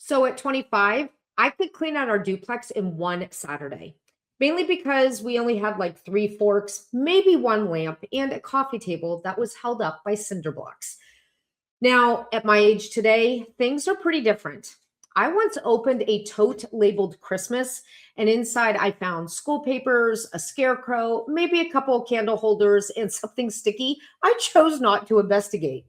So at 25, I could clean out our duplex in one Saturday, mainly because we only had like three forks, maybe one lamp, and a coffee table that was held up by cinder blocks. Now, at my age today, things are pretty different. I once opened a tote labeled Christmas, and inside I found school papers, a scarecrow, maybe a couple of candle holders, and something sticky I chose not to investigate.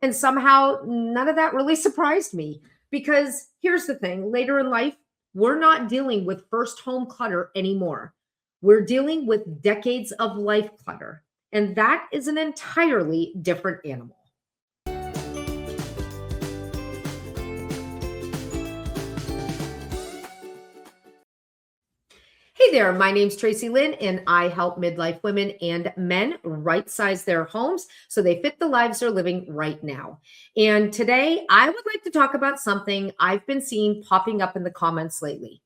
And somehow none of that really surprised me because here's the thing later in life, we're not dealing with first home clutter anymore. We're dealing with decades of life clutter. And that is an entirely different animal. Hey there, my name's Tracy Lynn, and I help midlife women and men right size their homes so they fit the lives they're living right now. And today, I would like to talk about something I've been seeing popping up in the comments lately.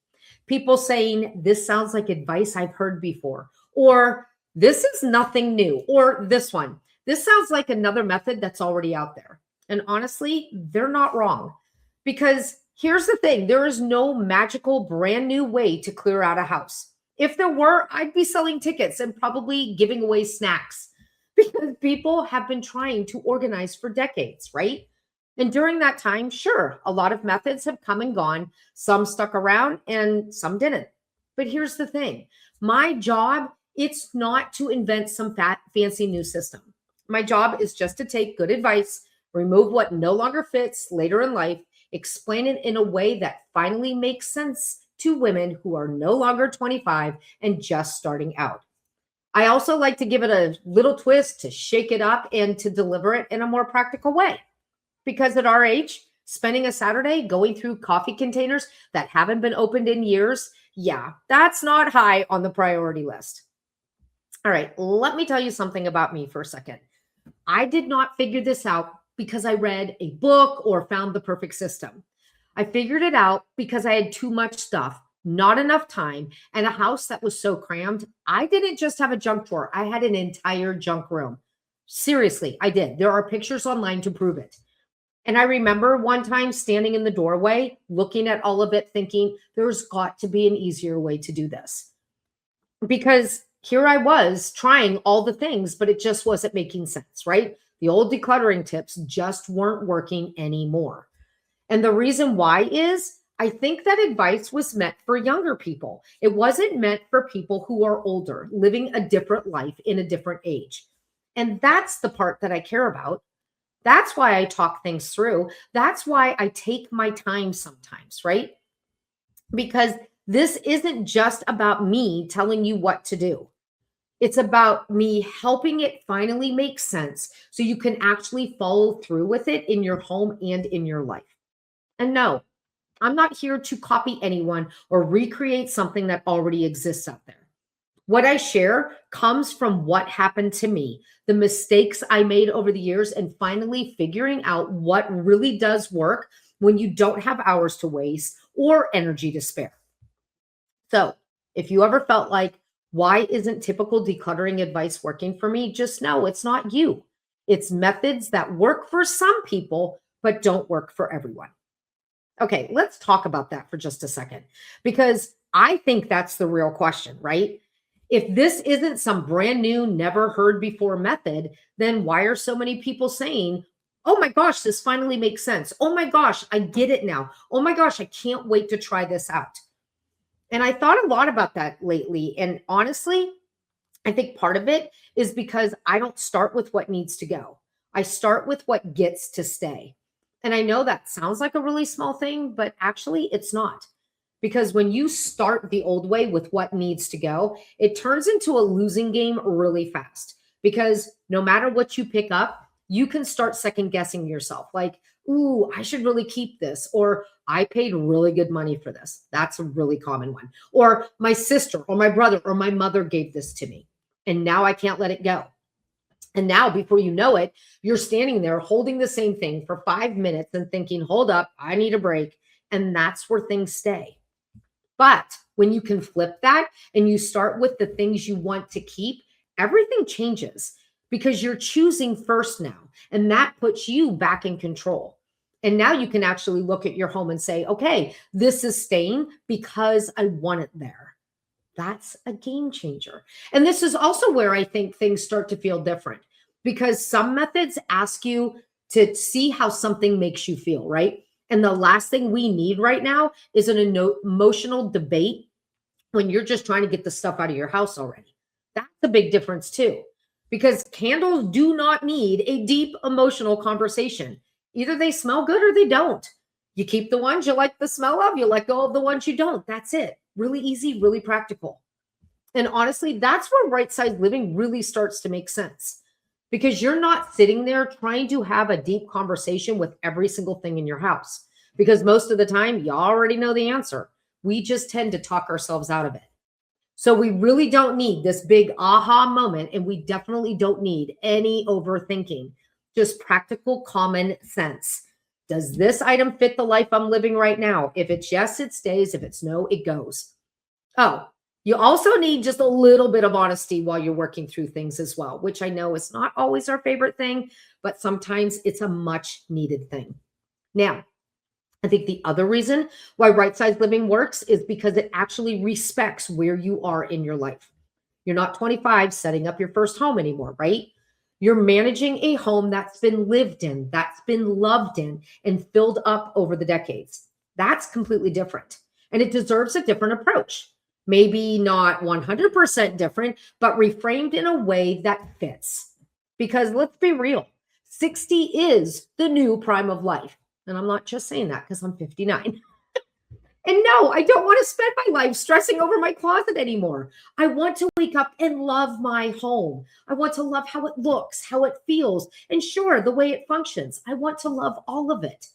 People saying, this sounds like advice I've heard before, or this is nothing new, or this one, this sounds like another method that's already out there. And honestly, they're not wrong. Because here's the thing there is no magical brand new way to clear out a house. If there were, I'd be selling tickets and probably giving away snacks because people have been trying to organize for decades, right? And during that time, sure, a lot of methods have come and gone. Some stuck around and some didn't. But here's the thing my job, it's not to invent some fancy new system. My job is just to take good advice, remove what no longer fits later in life, explain it in a way that finally makes sense to women who are no longer 25 and just starting out. I also like to give it a little twist to shake it up and to deliver it in a more practical way. Because at our age, spending a Saturday going through coffee containers that haven't been opened in years, yeah, that's not high on the priority list. All right, let me tell you something about me for a second. I did not figure this out because I read a book or found the perfect system. I figured it out because I had too much stuff, not enough time, and a house that was so crammed. I didn't just have a junk drawer, I had an entire junk room. Seriously, I did. There are pictures online to prove it. And I remember one time standing in the doorway, looking at all of it, thinking, there's got to be an easier way to do this. Because here I was trying all the things, but it just wasn't making sense, right? The old decluttering tips just weren't working anymore. And the reason why is I think that advice was meant for younger people. It wasn't meant for people who are older, living a different life in a different age. And that's the part that I care about. That's why I talk things through. That's why I take my time sometimes, right? Because this isn't just about me telling you what to do. It's about me helping it finally make sense so you can actually follow through with it in your home and in your life. And no, I'm not here to copy anyone or recreate something that already exists out there. What I share comes from what happened to me, the mistakes I made over the years, and finally figuring out what really does work when you don't have hours to waste or energy to spare. So, if you ever felt like, why isn't typical decluttering advice working for me? Just know it's not you. It's methods that work for some people, but don't work for everyone. Okay, let's talk about that for just a second, because I think that's the real question, right? If this isn't some brand new, never heard before method, then why are so many people saying, oh my gosh, this finally makes sense? Oh my gosh, I get it now. Oh my gosh, I can't wait to try this out. And I thought a lot about that lately. And honestly, I think part of it is because I don't start with what needs to go. I start with what gets to stay. And I know that sounds like a really small thing, but actually it's not. Because when you start the old way with what needs to go, it turns into a losing game really fast. Because no matter what you pick up, you can start second guessing yourself. Like, ooh, I should really keep this. Or I paid really good money for this. That's a really common one. Or my sister or my brother or my mother gave this to me. And now I can't let it go. And now, before you know it, you're standing there holding the same thing for 5 minutes and thinking, hold up, I need a break. And that's where things stay. But when you can flip that and you start with the things you want to keep, everything changes because you're choosing first now. And that puts you back in control. And now you can actually look at your home and say, okay, this is staying because I want it there. That's a game changer. And this is also where I think things start to feel different, because some methods ask you to see how something makes you feel, right? And the last thing we need right now is an emotional debate when you're just trying to get the stuff out of your house already. That's a big difference too, because candles do not need a deep emotional conversation. Either they smell good or they don't. You keep the ones you like the smell of, you let go of the ones you don't. That's it. Really easy, really practical. And honestly, that's where right-sized living really starts to make sense, because you're not sitting there trying to have a deep conversation with every single thing in your house, because most of the time you already know the answer. We just tend to talk ourselves out of it. So we really don't need this big aha moment, and we definitely don't need any overthinking, just practical common sense. Does this item fit the life I'm living right now? If it's yes, it stays. If it's no, it goes. Oh, you also need just a little bit of honesty while you're working through things as well, which I know is not always our favorite thing, but sometimes it's a much needed thing. Now, I think the other reason why right-sized living works is because it actually respects where you are in your life. You're not 25 setting up your first home anymore, right? You're managing a home that's been lived in, that's been loved in, and filled up over the decades. That's completely different. And it deserves a different approach. Maybe not 100% different, but reframed in a way that fits. Because let's be real, 60 is the new prime of life. And I'm not just saying that because I'm 59. And no, I don't want to spend my life stressing over my closet anymore. I want to wake up and love my home. I want to love how it looks, how it feels, and sure, the way it functions. I want to love all of it.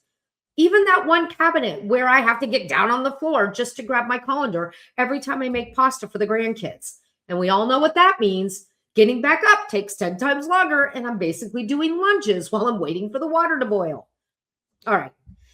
Even that one cabinet where I have to get down on the floor just to grab my colander every time I make pasta for the grandkids. And we all know what that means. Getting back up takes 10 times longer, and I'm basically doing lunges while I'm waiting for the water to boil. All right.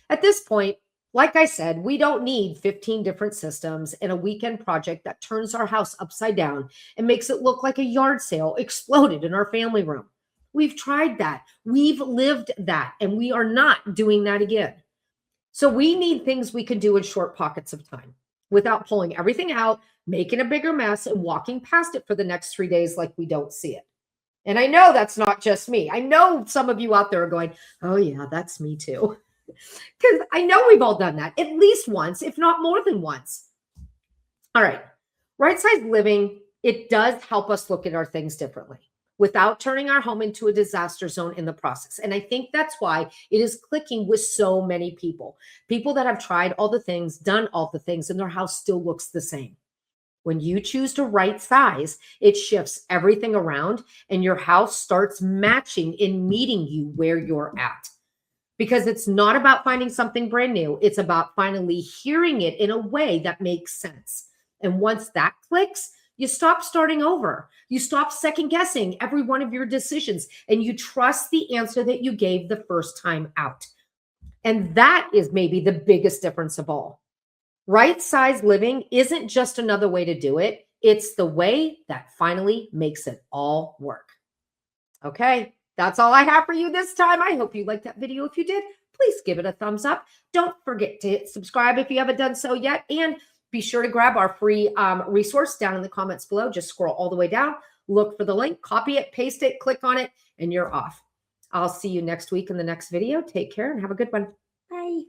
At this point, like I said, we don't need 15 different systems and a weekend project that turns our house upside down and makes it look like a yard sale exploded in our family room. We've tried that. We've lived that, and we are not doing that again. So we need things we can do in short pockets of time without pulling everything out, making a bigger mess, and walking past it for the next 3 days like we don't see it. And I know that's not just me. I know some of you out there are going, oh yeah, that's me too. Because I know we've all done that at least once, if not more than once. All right. Right-sized living, it does help us look at our things differently without turning our home into a disaster zone in the process. And I think that's why it is clicking with so many people. People that have tried all the things, done all the things, and their house still looks the same. When you choose to right size, it shifts everything around and your house starts matching and meeting you where you're at. Because it's not about finding something brand new. It's about finally hearing it in a way that makes sense. And once that clicks, you stop starting over. You stop second guessing every one of your decisions and you trust the answer that you gave the first time out. And that is maybe the biggest difference of all. Right-sized living isn't just another way to do it. It's the way that finally makes it all work. Okay, that's all I have for you this time. I hope you liked that video. If you did, please give it a thumbs up. Don't forget to hit subscribe if you haven't done so yet. And be sure to grab our free resource down in the comments below. Just scroll all the way down, look for the link, copy it, paste it, click on it, and you're off. I'll see you next week in the next video. Take care and have a good one. Bye.